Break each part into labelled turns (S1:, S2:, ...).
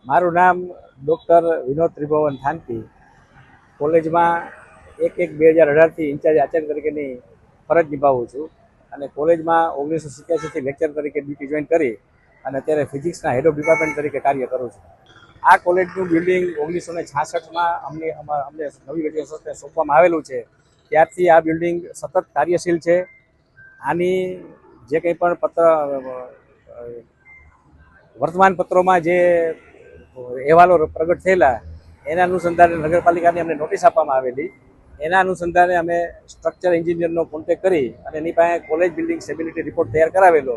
S1: મારું નામ ડૉક્ટર વિનોદ ત્રિભુવન થાનપી. કોલેજમાં 1/1/2018થી ઇન્ચાર્જ આચાર્ય તરીકેની ફરજ નિભાવું છું અને કોલેજમાં 1987થી લેક્ચર તરીકે ડ્યુટી જોઈન કરી અને અત્યારે ફિઝિક્સના હેડ ઓફ ડિપાર્ટમેન્ટ તરીકે કાર્ય કરું છું. આ કોલેજનું બિલ્ડિંગ 1966માં અમને નવી ગ્રેજ્યુએશન સોંપવામાં આવેલું છે. ત્યારથી આ બિલ્ડિંગ સતત કાર્યશીલ છે. આની જે કંઈ પણ વર્તમાનપત્રોમાં જે અહેવાલો પ્રગટ થયેલા એના અનુસંધાને નગરપાલિકાની અમને નોટિસ આપવામાં આવેલી. એના અનુસંધાને અમે સ્ટ્રક્ચર એન્જિનિયરનો કોન્ટેક્ટ કરી અને એની પાસે કોલેજ બિલ્ડિંગ સ્ટેબિલિટી રિપોર્ટ તૈયાર કરાવેલો.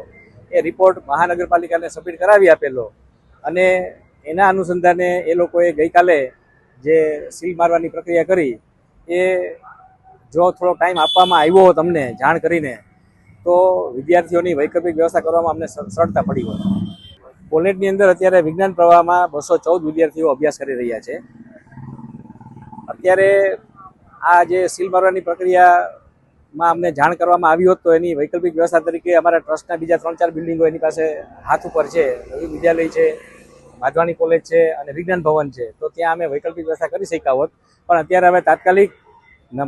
S1: એ રિપોર્ટ મહાનગરપાલિકાને સબમિટ કરાવી આપેલો અને એના અનુસંધાને એ લોકોએ ગઈકાલે જે સીલ મારવાની પ્રક્રિયા કરી એ જો થોડો ટાઈમ આપવામાં આવ્યો હોત અમને જાણ કરીને તો વિદ્યાર્થીઓની વૈકલ્પિક વ્યવસ્થા કરવામાં અમને સરળતા પડી હોત. કોલેજની અંદર અત્યારે વિજ્ઞાન પ્રવાહમાં 214 વિદ્યાર્થીઓ અભ્યાસ કરી રહ્યા છે. અત્યારે આ જે સીલ મારવાની પ્રક્રિયામાં અમને જાણ કરવામાં આવી હોત તો એની વૈકલ્પિક વ્યવસ્થા તરીકે અમારા ટ્રસ્ટના બીજા 3-4 બિલ્ડિંગો એની પાસે હાથ ઉપર છે. રવિ વિદ્યાલય છે, માધવાણી કોલેજ છે અને વિજ્ઞાન ભવન છે. તો ત્યાં અમે વૈકલ્પિક વ્યવસ્થા કરી શક્યા હોત, પણ અત્યારે અમે તાત્કાલિક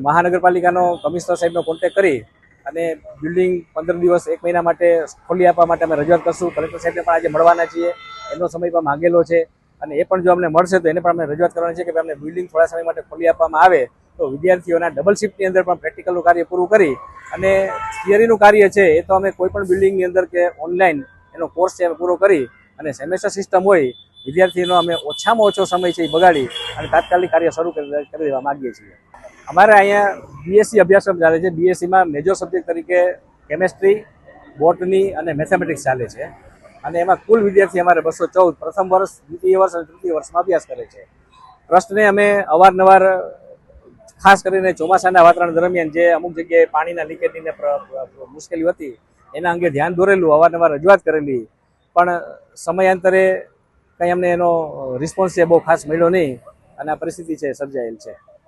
S1: મહાનગરપાલિકાનો કમિશનર સાહેબનો કોન્ટેક્ટ કરી અને બિલ્ડિંગ 15 દિવસ 1 મહિના માટે ખોલી આપવા માટે અમે રજૂઆત કરશું. કલેક્ટર સાહેબને પણ આજે મળવાના છીએ, એનો સમય પણ માંગેલો છે અને એ પણ જો અમને મળશે તો એને પણ અમે રજૂઆત કરવાની છે કે અમને બિલ્ડિંગ થોડા સમય માટે ખોલી આપવામાં આવે તો વિદ્યાર્થીઓના ડબલ શિફ્ટની અંદર પણ પ્રેક્ટિકલનું કાર્ય પૂરું કરી અને થિયરીનું કાર્ય છે એ તો અમે કોઈ પણ બિલ્ડિંગની અંદર કે ઓનલાઈન એનો કોર્સ છે પૂરો કરી અને સેમેસ્ટર સિસ્ટમ હોય વિદ્યાર્થીનો અમે ઓછામાં ઓછો સમય છે એ બગાડી અને તાત્કાલિક કાર્ય શરૂ કરી દેવા માગીએ છીએ. અમારે અહીંયા બીએસસી અભ્યાસક્રમ ચાલે છે. બીએસસીમાં મેજર સબ્જેક્ટ તરીકે કેમેસ્ટ્રી, બોટની અને મેથેમેટિક્સ ચાલે છે અને એમાં કુલ વિદ્યાર્થી અમારે 214 પ્રથમ વર્ષ, દ્વિતીય વર્ષ અને તૃતીય વર્ષમાં અભ્યાસ કરે છે. ટ્રસ્ટને અમે અવારનવાર ખાસ કરીને ચોમાસાના વાતાવરણ દરમિયાન જે અમુક જગ્યાએ પાણીના લીકેજની મુશ્કેલી હતી એના અંગે ધ્યાન દોરેલું, અવારનવાર રજૂઆત કરેલી, પણ સમયાંતરે કંઈ અમને એનો રિસ્પોન્સ છે બહુ ખાસ મળ્યો નહીં અને આ પરિસ્થિતિ છે સર્જાયેલ છે.